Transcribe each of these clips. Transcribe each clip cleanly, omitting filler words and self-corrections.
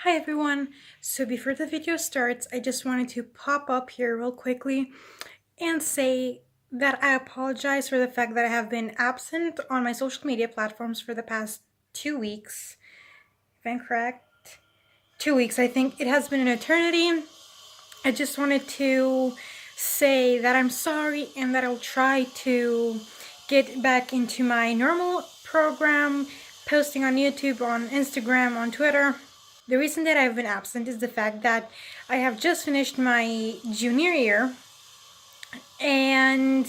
Hi everyone! So before the video starts, I just wanted to pop up here real quickly and say that I apologize for the fact that I have been absent on my social media platforms for the past 2 weeks. If I'm correct, 2 weeks. I think it has been an eternity. I just wanted to say that I'm sorry and that I'll try to get back into my normal program, posting on YouTube, on Instagram, on Twitter. The reason that I've been absent is the fact that I have just finished my junior year and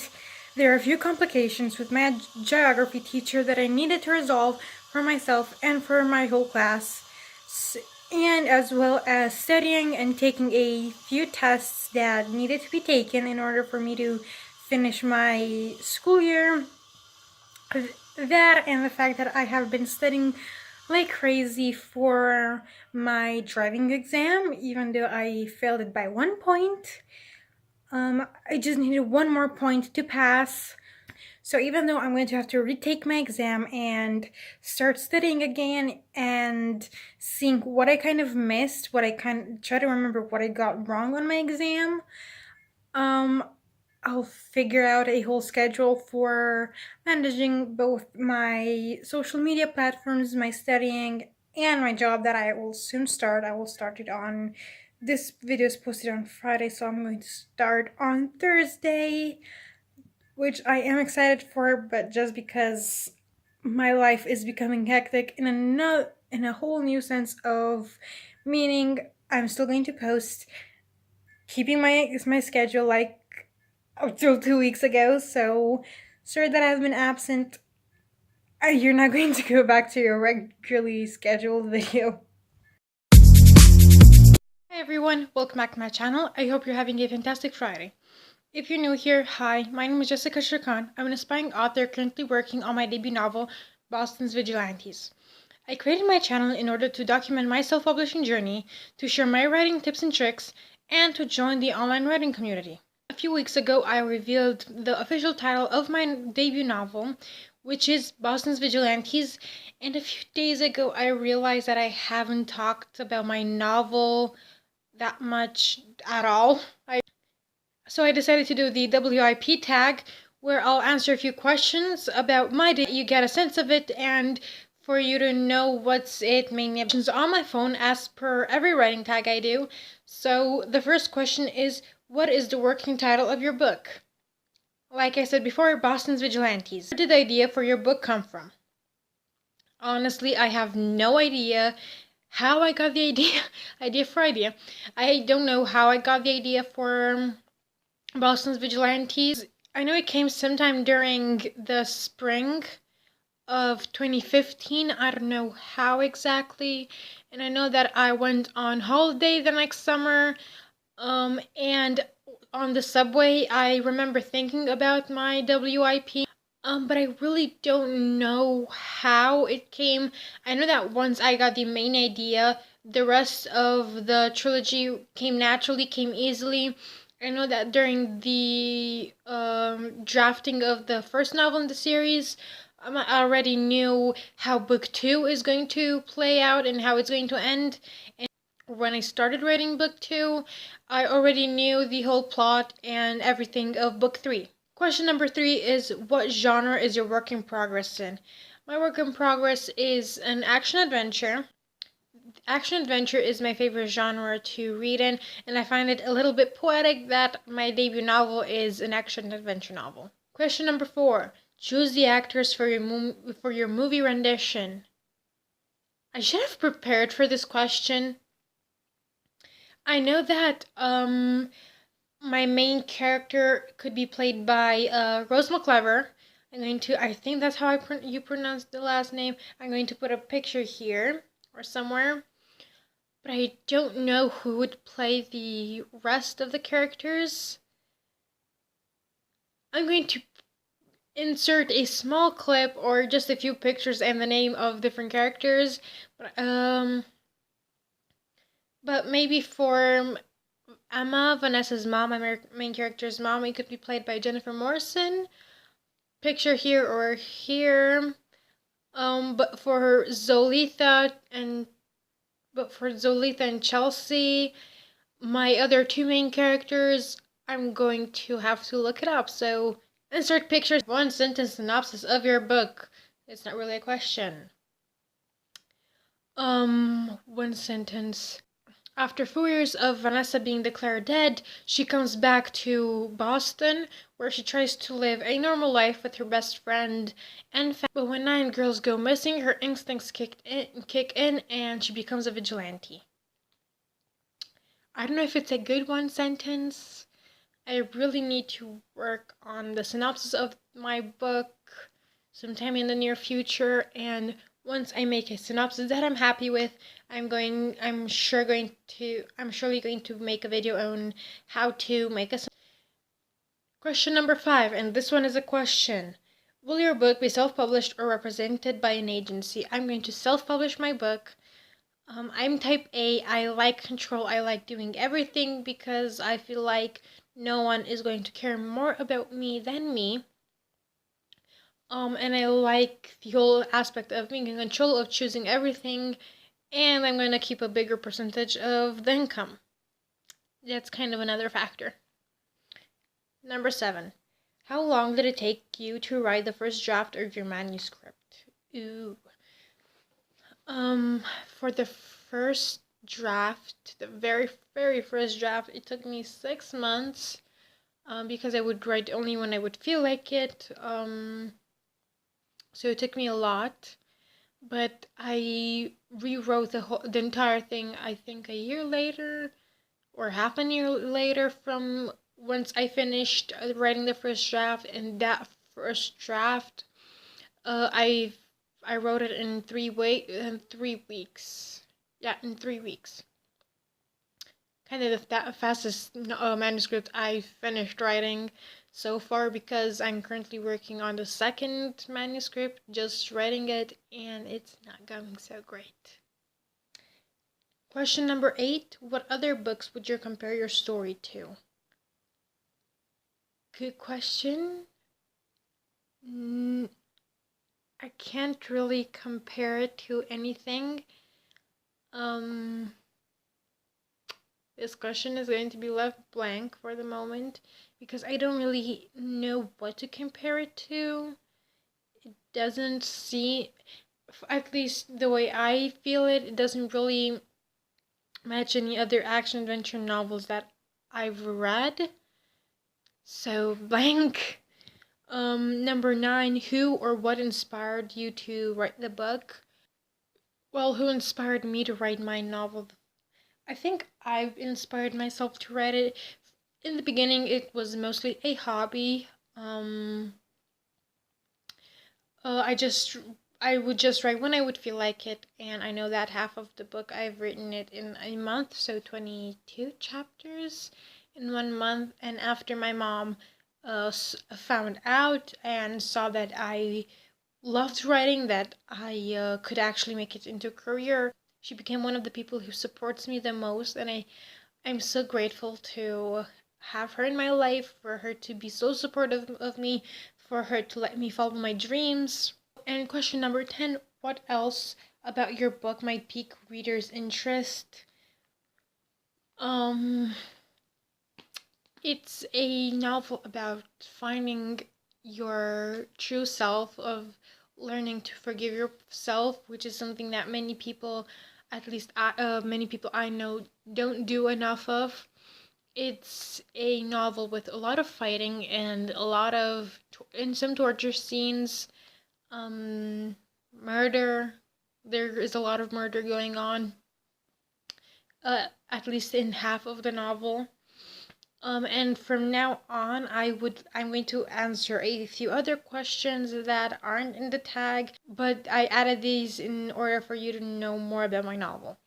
there are a few complications with my geography teacher that I needed to resolve for myself and for my whole class, and as well as studying and taking a few tests that needed to be taken in order for me to finish my school year. That and the fact that I have been studying like crazy for my driving exam, even though I failed it by 1 point. I just needed one more point to pass. So even though I'm going to have to retake my exam and start studying again and seeing what I kind of missed, what I try to remember what I got wrong on my exam, I'll figure out a whole schedule for managing both my social media platforms, my studying, and my job that I will soon start. I will start it on, this video is posted on Friday, so I'm going to start on Thursday, which I am excited for, but just because my life is becoming hectic in a whole new sense of meaning, I'm still going to post, keeping my schedule like up till 2 weeks ago. So sorry that I've been absent. You're not going to go back to your regularly scheduled video. Hi everyone, welcome back to my channel. I hope you're having a fantastic Friday. If you're new here, hi, my name is Jessica Shirkan. I'm an aspiring author currently working on my debut novel, Boston's Vigilantes. I created my channel in order to document my self-publishing journey, to share my writing tips and tricks, and to join the online writing community. A few weeks ago, I revealed the official title of my debut novel, which is Boston's Vigilantes, and a few days ago, I realized that I haven't talked about my novel that much at all. So I decided to do the WIP tag, where I'll answer a few questions about my day. You get a sense of it, and for you to know what's it mainly on my phone as per every writing tag I do. So the first question is, what is the working title of your book? Like I said before, Boston's Vigilantes. Where did the idea for your book come from? Honestly, I have no idea how I got the idea. I don't know how I got the idea for Boston's Vigilantes. I know it came sometime during the spring of 2015. I don't know how exactly. And I know that I went on holiday the next summer. And on the subway, I remember thinking about my WIP. But I really don't know how it came. I know that once I got the main idea, the rest of the trilogy came naturally, came easily. I know that during the drafting of the first novel in the series, I already knew how book 2 is going to play out and how it's going to end. And when I started writing book 2, I already knew the whole plot and everything of book 3. Question number 3 is, what genre is your work in progress in? My work in progress is an action adventure. Action adventure is my favorite genre to read in, and I find it a little bit poetic that my debut novel is an action adventure novel. Question number 4. Choose the actors for your movie rendition. I should have prepared for this question. I know that my main character could be played by Rose McClever. I think that's how you pronounce the last name. I'm going to put a picture here or somewhere. But I don't know who would play the rest of the characters. I'm going to insert a small clip or just a few pictures and the name of different characters. But maybe for Emma, Vanessa's mom, my main character's mom, it could be played by Jennifer Morrison. Picture here or here. But for Zolitha and But for Zolita and Chelsea, my other two main characters, I'm going to have to look it up. So insert pictures. One sentence synopsis of your book. It's not really a question. One sentence. After 4 years of Vanessa being declared dead, she comes back to Boston, where she tries to live a normal life with her best friend and family. But when 9 girls go missing, her instincts kick in, and she becomes a vigilante. I don't know if it's a good one sentence. I really need to work on the synopsis of my book sometime in the near future, and once I make a synopsis that I'm happy with, I'm surely going to make a video on how to make a. Question number 5, and this one is a question. Will your book be self-published or represented by an agency? I'm going to self-publish my book. I'm type A. I like control. I like doing everything because I feel like no one is going to care more about me than me. And I like the whole aspect of being in control of choosing everything, and I'm going to keep a bigger percentage of the income. That's kind of another factor. Number 7. How long did it take you to write the first draft of your manuscript? Ooh. For the first draft, the very, very first draft, it took me 6 months, because I would write only when I would feel like it. So it took me a lot, but I rewrote the entire thing, I think a year later, or half a year later from once I finished writing the first draft. And that first draft, I wrote it in 3 weeks. Yeah, in 3 weeks. Kind of the fastest manuscript I finished writing so far, because I'm currently working on the second manuscript, just writing it, and it's not going so great. Question number 8. What other books would you compare your story to? Good question. I can't really compare it to anything. This question is going to be left blank for the moment because I don't really know what to compare it to. It doesn't seem, at least the way I feel it, it doesn't really match any other action adventure novels that I've read. So blank. Number 9, who or what inspired you to write the book? Well, who inspired me to write my novel? I think I've inspired myself to write it. In the beginning, it was mostly a hobby. I would just write when I would feel like it, and I know that half of the book I've written it in a month, so 22 chapters in 1 month. And after my mom found out and saw that I loved writing, that I could actually make it into a career, she became one of the people who supports me the most, and I'm so grateful to have her in my life, for her to be so supportive of me, for her to let me follow my dreams. And question number 10, what else about your book might pique readers' interest? It's a novel about finding your true self, of learning to forgive yourself, which is something that many people, at least many people I know, don't do enough of. It's a novel with a lot of fighting and a lot of, and some torture scenes, murder. There is a lot of murder going on, at least in half of the novel. And from now on, I'm going to answer a few other questions that aren't in the tag, but I added these in order for you to know more about my novel.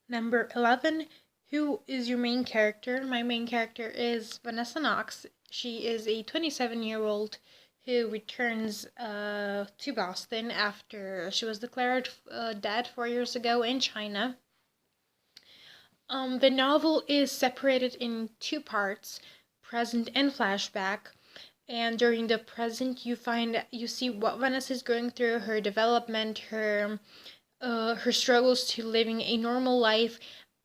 Number 11, who is your main character? My main character is Vanessa Knox. She is a 27-year-old who returns to Boston after she was declared dead 4 years ago in China. The novel is separated in 2 parts, present and flashback, and during the present you see what Vanessa is going through, her development, her struggles to living a normal life,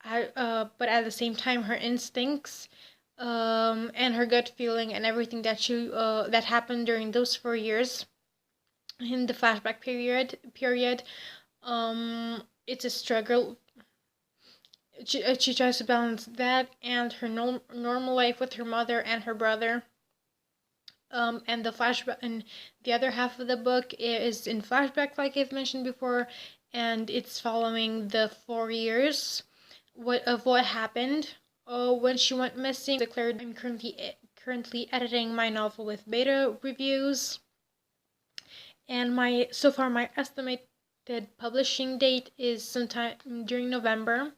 but at the same time her instincts, and her gut feeling and everything that happened during those 4 years in the flashback period. It's a struggle. She tries to balance that and her normal life with her mother and her brother. And the flashback and the other half of the book is in flashback, like I've mentioned before, and it's following the 4 years of what happened when she went missing. Declared I'm currently editing my novel with beta reviews, and my estimated publishing date is sometime during November.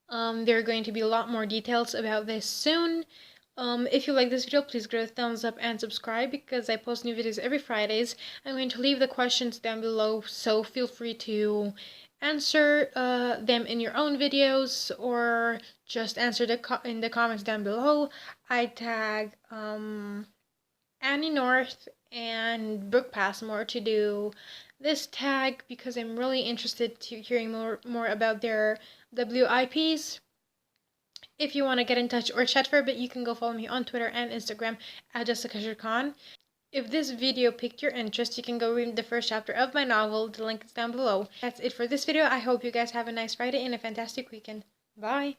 There are going to be a lot more details about this soon. If you like this video, please give it a thumbs up and subscribe because I post new videos every Fridays. I'm going to leave the questions down below, so feel free to answer them in your own videos or just answer in the comments down below. I tag Annie North and Brooke Passmore to do this tag because I'm really interested to hearing more about their WIPs. If you want to get in touch or chat for a bit, you can go follow me on Twitter and Instagram at JessicaSherkan. If this video piqued your interest, you can go read the first chapter of my novel. The link is down below. That's it for this video. I hope you guys have a nice Friday and a fantastic weekend. Bye!